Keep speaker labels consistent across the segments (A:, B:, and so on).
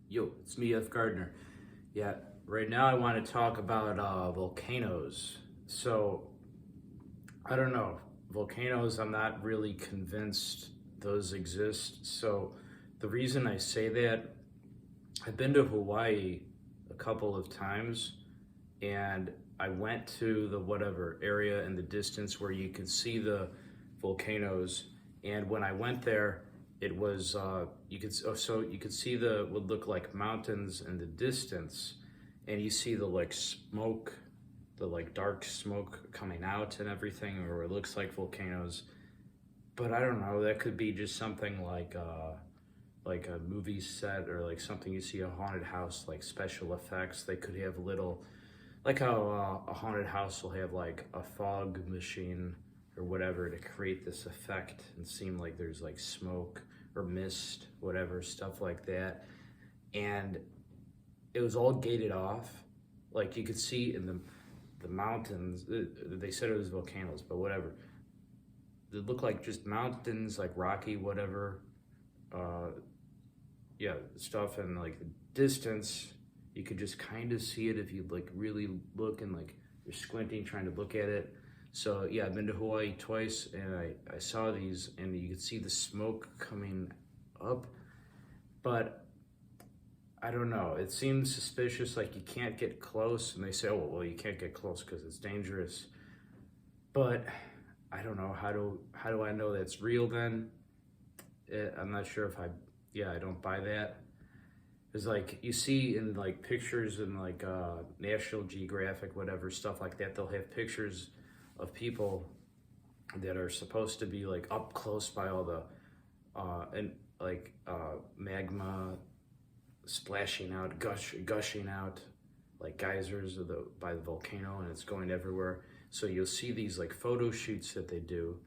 A: Yo, it's me, F. Gardner. Yeah, right now I want to talk about volcanoes. So, I don't know. Volcanoes, I'm not really convinced those exist. So, the reason I say that, I've been to Hawaii a couple of times, and I went to the whatever area in the distance where you could see the volcanoes. And when I went there, it was you could see the would look like mountains in the distance, and you see the like smoke, the like dark smoke coming out and everything, or it looks like volcanoes. But I don't know. That could be just something like a movie set or like something you see a haunted house like special effects. They could have little like how a haunted house will have like a fog machine or whatever to create this effect and seem like there's like smoke or mist, whatever, stuff like that. And it was all gated off. Like you could see in the mountains, they said it was volcanoes, but whatever. It looked like just mountains, like rocky, whatever. Uh, yeah, stuff, and like the distance you could just kind of see it if you like really look, and like you're squinting trying to look at it. So yeah, I've been to Hawaii twice, and I saw these, and you could see the smoke coming up, but I don't know, it seems suspicious, like you can't get close, and they say, oh well, you can't get close because it's dangerous. But I don't know, how do I know that's real then? I'm not sure if I don't buy that. Is like you see in like pictures and like National Geographic, whatever, stuff like that, they'll have pictures of people that are supposed to be like up close by all the and like magma splashing out, gushing out, like geysers of by the volcano, and it's going everywhere. So you'll see these like photo shoots that they do.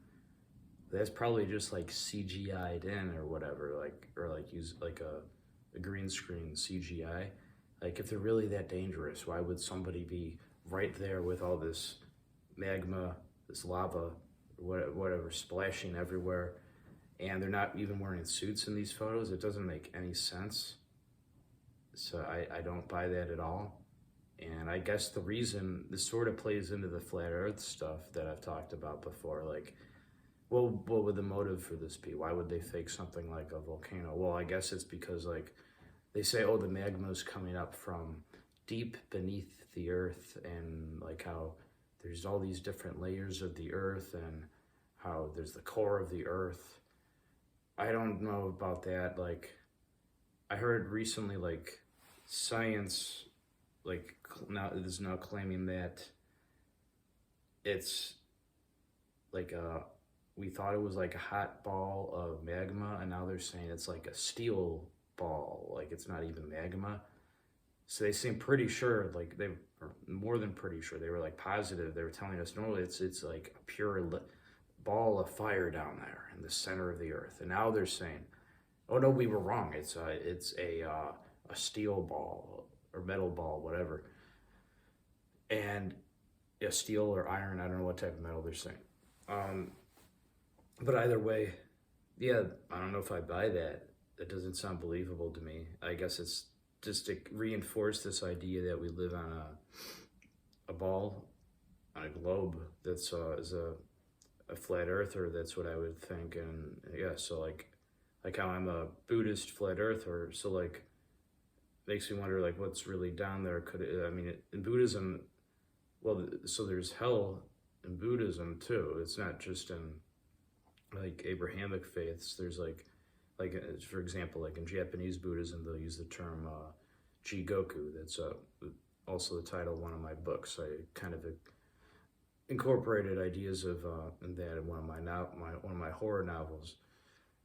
A: That's probably just like CGI'd in or whatever, like, or like use like a green screen CGI. Like if they're really that dangerous, why would somebody be right there with all this magma, this lava, whatever, splashing everywhere, and they're not even wearing suits in these photos? It doesn't make any sense. So I don't buy that at all. And I guess the reason this sort of plays into the flat earth stuff that I've talked about before, like, well, what would the motive for this be? Why would they fake something like a volcano? Well, I guess it's because like they say, oh, the magma is coming up from deep beneath the earth, and like how there's all these different layers of the earth, and how there's the core of the earth. I don't know about that. Like I heard recently, like science, like now is now claiming that it's like we thought it was like a hot ball of magma, and now they're saying it's like a steel ball, like it's not even magma. So they seem pretty sure, like they were more than pretty sure. They were like positive. They were telling us normally it's like a pure ball of fire down there in the center of the earth, and now they're saying, oh no, we were wrong. It's a steel ball or metal ball, whatever, and yeah, steel or iron. I don't know what type of metal they're saying. Um, but either way, yeah, I don't know if I buy that. That doesn't sound believable to me. I guess it's just to reinforce this idea that we live on a ball, on a globe that's is a flat earther. That's what I would think. And yeah, so like how I'm a Buddhist flat earther, so like makes me wonder like what's really down there. I mean, in Buddhism, well, so there's hell in Buddhism too. It's not just in like Abrahamic faiths. There's for example, like in Japanese Buddhism, they'll use the term Jigoku. That's also the title of one of my books. I kind of incorporated ideas of in that in one of my horror novels.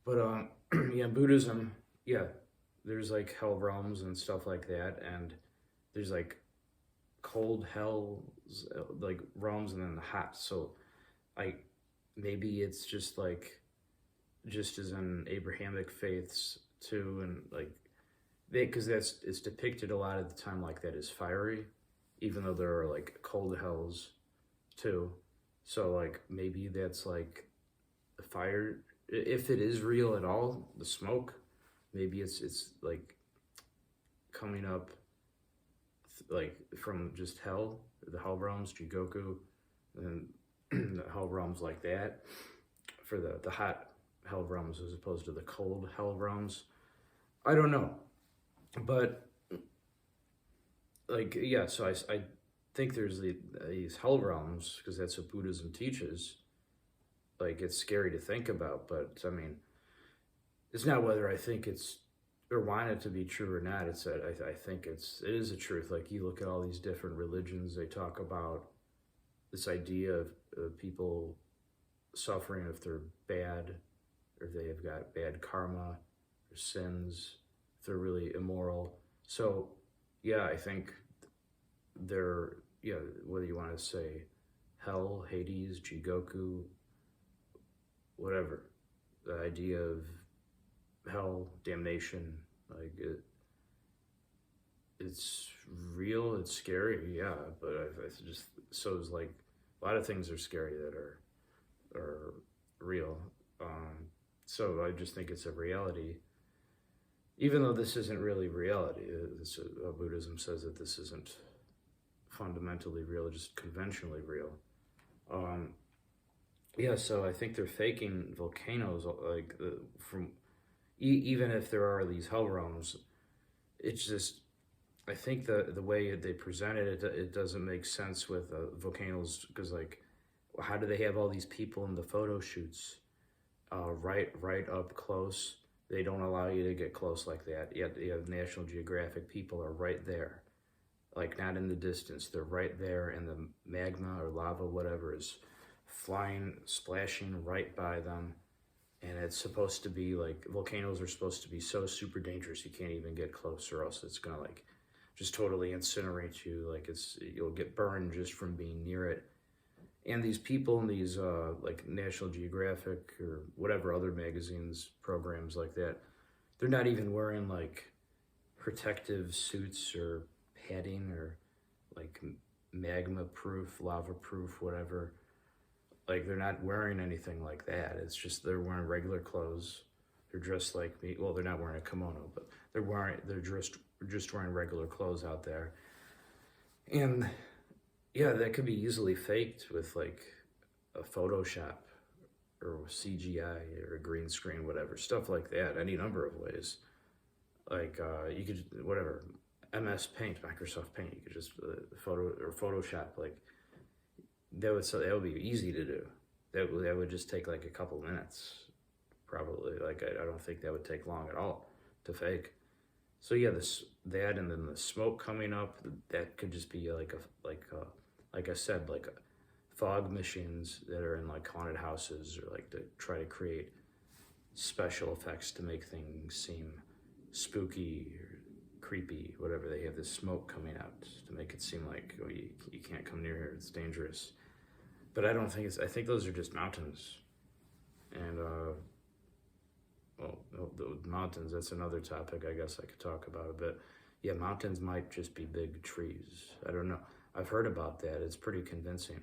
A: But yeah, Buddhism, yeah, there's like hell realms and stuff like that, and there's like cold hells, like realms, and then the hot. So I maybe it's just like just as in Abrahamic faiths too, and like because that's it's depicted a lot of the time like that is fiery, even though there are like cold hells too. So like maybe that's like the fire, if it is real at all, the smoke. Maybe it's like coming up, like from just hell, the hell realms, Jigoku, and the hell realms like that, for the hot hell realms as opposed to the cold hell realms. I don't know, but like yeah, so I think there's these hell realms because that's what Buddhism teaches. Like it's scary to think about, but I mean, it's not whether I think it's or want it to be true or not. It's that I think it is a truth. Like you look at all these different religions, they talk about this idea of people suffering if they're bad, or if they have got bad karma or sins, if they're really immoral. So yeah, I think they're, yeah, whether you want to say hell, Hades, Jigoku, whatever, the idea of hell, damnation, like it's real, it's scary, yeah, but I just, so it's like a lot of things are scary that are real. So I just think it's a reality, even though this isn't really reality. Buddhism says that this isn't fundamentally real, just conventionally real. Yeah, so I think they're faking volcanoes, like from even if there are these hell realms. It's just, I think the way they present it doesn't make sense with volcanoes, because like, how do they have all these people in the photo shoots right up close? They don't allow you to get close like that. Yet you have National Geographic people are right there, like not in the distance. They're right there, and the magma or lava, whatever, is flying, splashing right by them. And it's supposed to be like, volcanoes are supposed to be so super dangerous you can't even get close, or else it's gonna like just totally incinerate you. Like you'll get burned just from being near it. And these people in these like National Geographic or whatever other magazines, programs like that, they're not even wearing like protective suits or padding or like magma proof, lava proof, whatever. Like they're not wearing anything like that. It's just they're wearing regular clothes. They're dressed like me. Well, they're not wearing a kimono, but they're just wearing regular clothes out there. And yeah, that could be easily faked with like a Photoshop or CGI or a green screen, whatever, stuff like that. Any number of ways. Like you could, whatever, MS Paint, Microsoft Paint. You could just Photoshop, like that would be easy to do. That would just take like a couple minutes, probably. Like I don't think that would take long at all to fake. So yeah, that and then the smoke coming up, that could just be like I said, like fog machines that are in like haunted houses, or like to try to create special effects to make things seem spooky or creepy, whatever. They have this smoke coming out to make it seem like, oh, you can't come near here, it's dangerous. But I don't think I think those are just mountains. And well, the mountains, that's another topic I guess I could talk about a bit. Yeah, mountains might just be big trees. I don't know. I've heard about that. It's pretty convincing.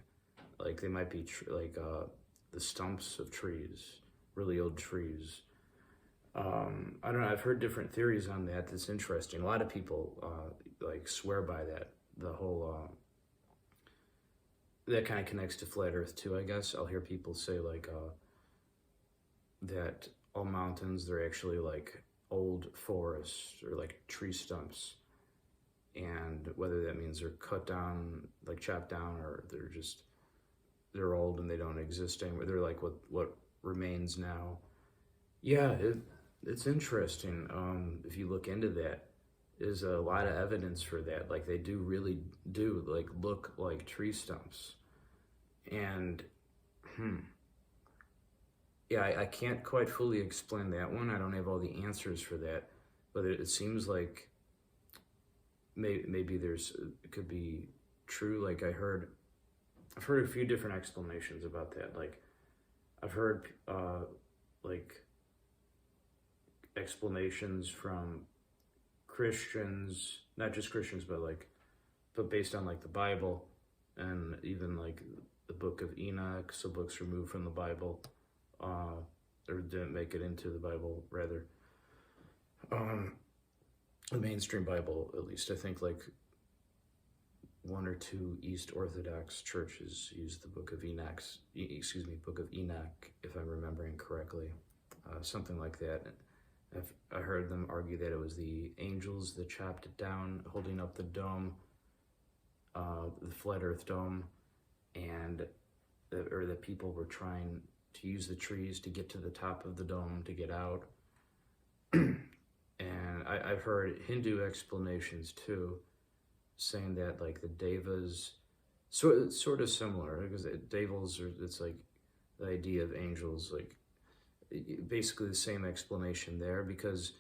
A: Like they might be the stumps of trees, really old trees. I don't know. I've heard different theories on that. That's interesting. A lot of people like swear by that. The whole that kind of connects to flat Earth too, I guess. I'll hear people say like that all mountains, they're actually like old forests or like tree stumps, and whether that means they're cut down, like chopped down, or they're old and they don't exist anymore. They're like what remains now. Yeah, it's interesting. If you look into that, there's a lot of evidence for that. Like they really do like look like tree stumps. And yeah, I can't quite fully explain that one. I don't have all the answers for that, but it seems like maybe it could be true. Like I've heard a few different explanations about that. Like I've heard like explanations from Christians, not just Christians, but based on like the Bible, and even like the book of Enoch, so books removed from the Bible, or didn't make it into the Bible, rather. the mainstream Bible, at least. I think like one or two East Orthodox churches use the Book of Enoch, Book of Enoch, if I'm remembering correctly, something like that. I heard them argue that it was the angels that chopped it down, holding up the dome, the flat Earth dome, and or that people were trying to use the trees to get to the top of the dome to get out. And I've heard Hindu explanations too, saying that like the devas, sort of similar, because devas are, it's like the idea of angels, like basically the same explanation there, because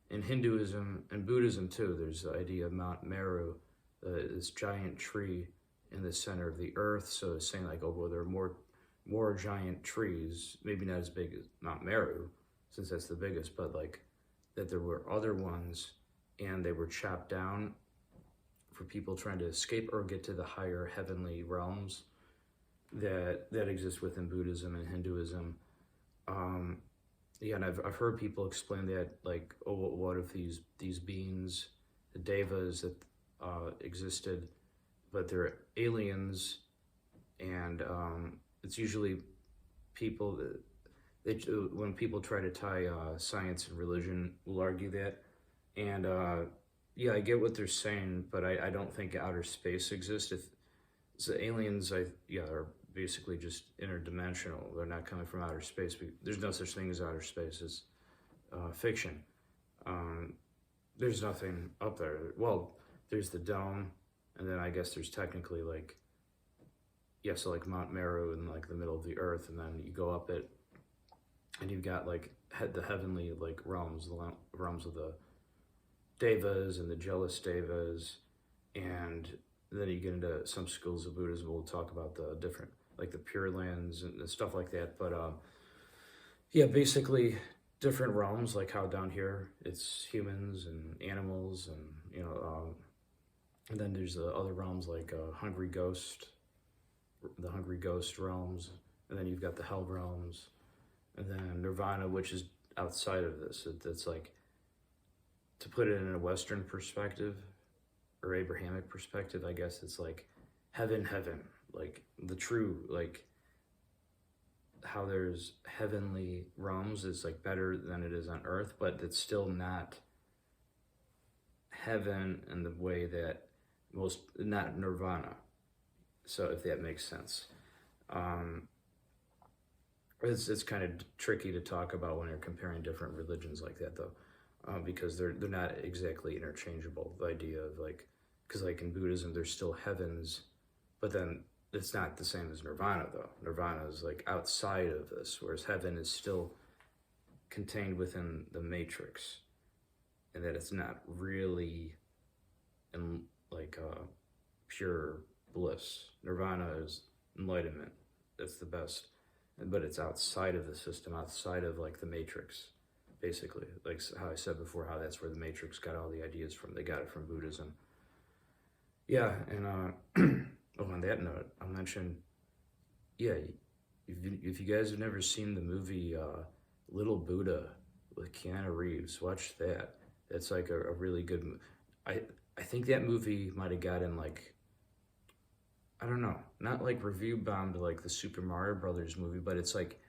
A: in Hinduism and Buddhism too, there's the idea of Mount Meru, this giant tree in the center of the earth. So it's saying like, oh, well, there are more giant trees, maybe not as big as Mount Meru, since that's the biggest, but like that there were other ones and they were chopped down for people trying to escape or get to the higher heavenly realms that exist within Buddhism and Hinduism. Yeah, and I've heard people explain that, like, oh, what if these beings, the devas that existed, but they're aliens, and it's usually people that when people try to tie science and religion, will argue that, and yeah, I get what they're saying, but I don't think outer space exists. If so, aliens, are basically just interdimensional. They're not coming from outer space. There's no such thing as outer space. It's fiction. There's nothing up there. Well, there's the dome, and then I guess there's technically like, so like Mount Meru in like the middle of the earth, and then you go up it, and you've got like the heavenly like realms, the realms of the devas and the jealous devas, and then you get into some schools of Buddhism. We'll talk about the different, like the Pure Lands and stuff like that. But yeah, basically different realms, like how down here it's humans and animals, and and then there's the other realms like hungry ghost, the hungry ghost realms, and then you've got the hell realms, and then nirvana, which is outside of this. It's like, to put it in a Western perspective or Abrahamic perspective, I guess it's like heaven, like the true, like how there's heavenly realms is like better than it is on earth, but it's still not heaven in the way that not nirvana. So if that makes sense. It's kind of tricky to talk about when you're comparing different religions like that, though, because they're not exactly interchangeable. The idea of like, because like in Buddhism, there's still heavens, but then it's not the same as nirvana, though. Nirvana is like outside of this, whereas heaven is still contained within the matrix, and that it's not really in like pure bliss. Nirvana is enlightenment. That's the best, but it's outside of the system, outside of like the matrix, basically. Like how I said before, how that's where the matrix got all the ideas from. They got it from Buddhism. Yeah, and on that note, I'll mention, yeah, if you guys have never seen the movie Little Buddha with Keanu Reeves, watch that. That's like a really good I think that movie might have gotten like, I don't know, not like review bombed like the Super Mario Brothers movie, but it's like,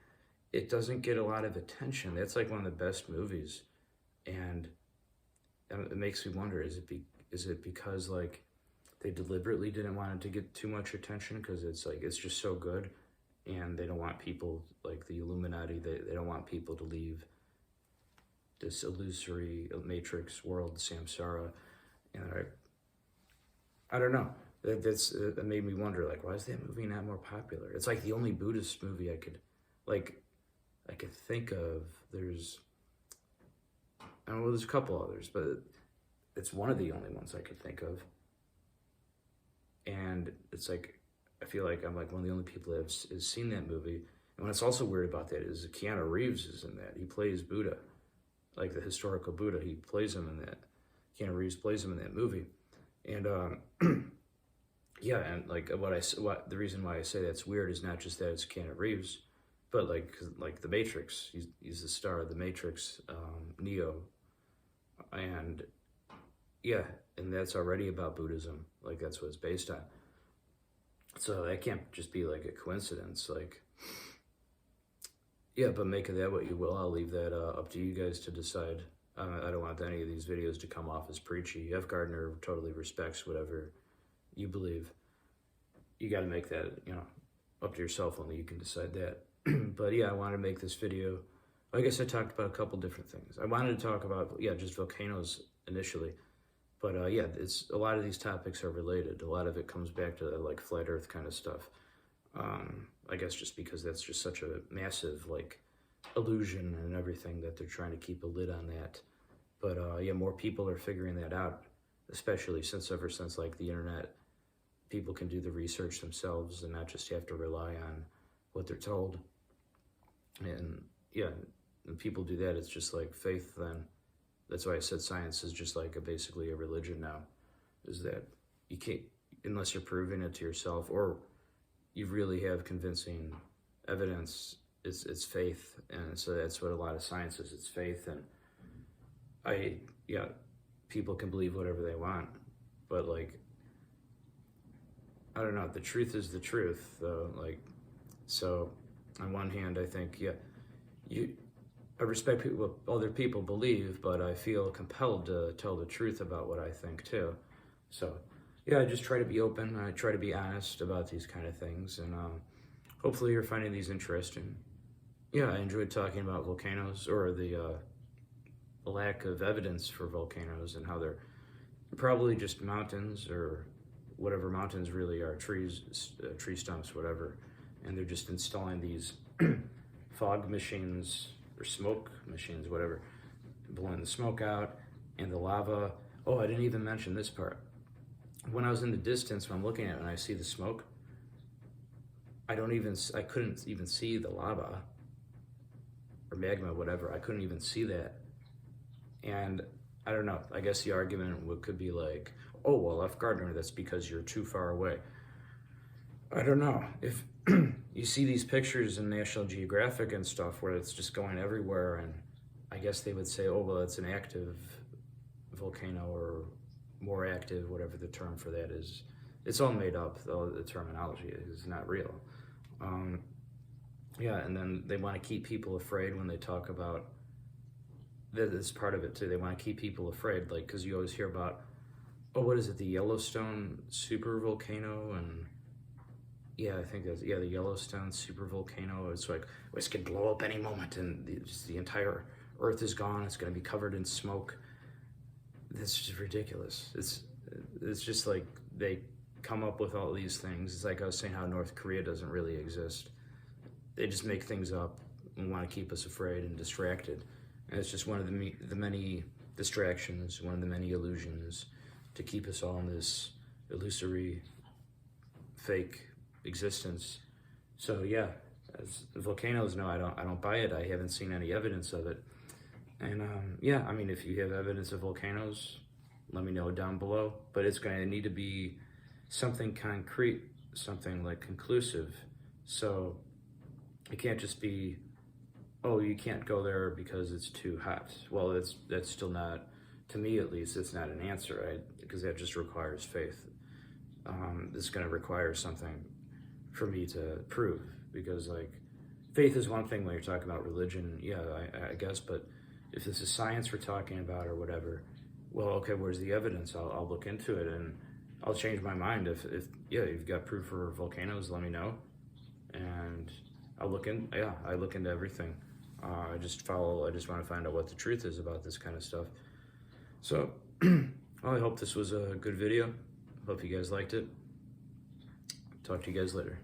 A: it doesn't get a lot of attention. That's like one of the best movies, and it makes me wonder: is it because like they deliberately didn't want it to get too much attention because it's like it's just so good, and they don't want people like the Illuminati. They don't want people to leave this illusory matrix world, samsara, and I don't know. That made me wonder, like, why is that movie not more popular? It's like the only Buddhist movie I could think of. There's a couple others, but it's one of the only ones I could think of. And it's like, I feel like I'm like one of the only people that has seen that movie. And what's also weird about that is Keanu Reeves is in that. He plays Buddha, like the historical Buddha. He plays him in that. Keanu Reeves plays him in that movie. And yeah, and like what the reason why I say that's weird is not just that it's Keanu Reeves, but like the Matrix. He's the star of the Matrix, Neo, and yeah, and that's already about Buddhism. Like, that's what it's based on. So that can't just be like a coincidence. Like, yeah, but make of that what you will. I'll leave that up to you guys to decide. I don't want any of these videos to come off as preachy. F. Gardner totally respects whatever you believe. You got to make that, up to yourself. Only you can decide that. But yeah, I wanted to make this video. I guess I talked about a couple different things. I wanted to talk about, just volcanoes initially. But yeah, it's a lot of these topics are related. A lot of it comes back to like flat Earth kind of stuff. I guess just because that's just such a massive like illusion and everything that they're trying to keep a lid on that. But yeah, more people are figuring that out, especially ever since like the internet, people can do the research themselves and not just have to rely on what they're told. And yeah, when people do that, it's just like faith then. That's why I said science is just like basically a religion now, is that you can't, unless you're proving it to yourself or you really have convincing evidence, it's faith. And so that's what a lot of science is, it's faith. And people can believe whatever they want, but like, I don't know, the truth is the truth though. Like, so on one hand, I think, I respect what other people believe, but I feel compelled to tell the truth about what I think too. So yeah, I just try to be open. I try to be honest about these kind of things, and hopefully you're finding these interesting. Yeah, I enjoyed talking about volcanoes, or the lack of evidence for volcanoes, and how they're probably just mountains, or whatever mountains really are, trees, tree stumps, whatever, and they're just installing these fog machines, or smoke machines, whatever, blowing the smoke out, and the lava. Oh, I didn't even mention this part. When I was in the distance, when I'm looking at it and I see the smoke, I couldn't even see the lava, or magma, whatever. I couldn't even see that. And I don't know, I guess the argument could be like, oh, well, F. Gardner, that's because you're too far away. I don't know. If you see these pictures in National Geographic and stuff where it's just going everywhere, and I guess they would say, oh, well, it's an active volcano, or more active, whatever the term for that is. It's all made up, though the terminology is not real. Yeah, and then they want to keep people afraid when they talk about, that's part of it too, they want to keep people afraid, like, because you always hear about, oh, what is it, the Yellowstone super volcano, and yeah, I think that's, the Yellowstone super volcano. It's like, well, it's gonna blow up any moment, and the entire Earth is gone. It's gonna be covered in smoke. That's just ridiculous. It's just like they come up with all these things. It's like I was saying how North Korea doesn't really exist. They just make things up and want to keep us afraid and distracted. And it's just one of the many distractions, one of the many illusions to keep us all in this illusory, fake existence. So yeah, as volcanoes, no, I don't buy it. I haven't seen any evidence of it. And yeah, I mean, if you have evidence of volcanoes, let me know down below. But it's going to need to be something concrete, something like conclusive. So it can't just be, oh, you can't go there because it's too hot. Well, that's still not, to me at least, it's not an answer, right? Because that just requires faith. It's going to require something for me to prove, because like faith is one thing when you're talking about religion, yeah, I guess, but if this is science we're talking about or whatever, well, okay, where's the evidence? I'll look into it, and I'll change my mind if you've got proof for volcanoes, let me know, and I look into everything. I just want to find out what the truth is about this kind of stuff. So well, I hope this was a good video. Hope you guys liked it. Talk to you guys later.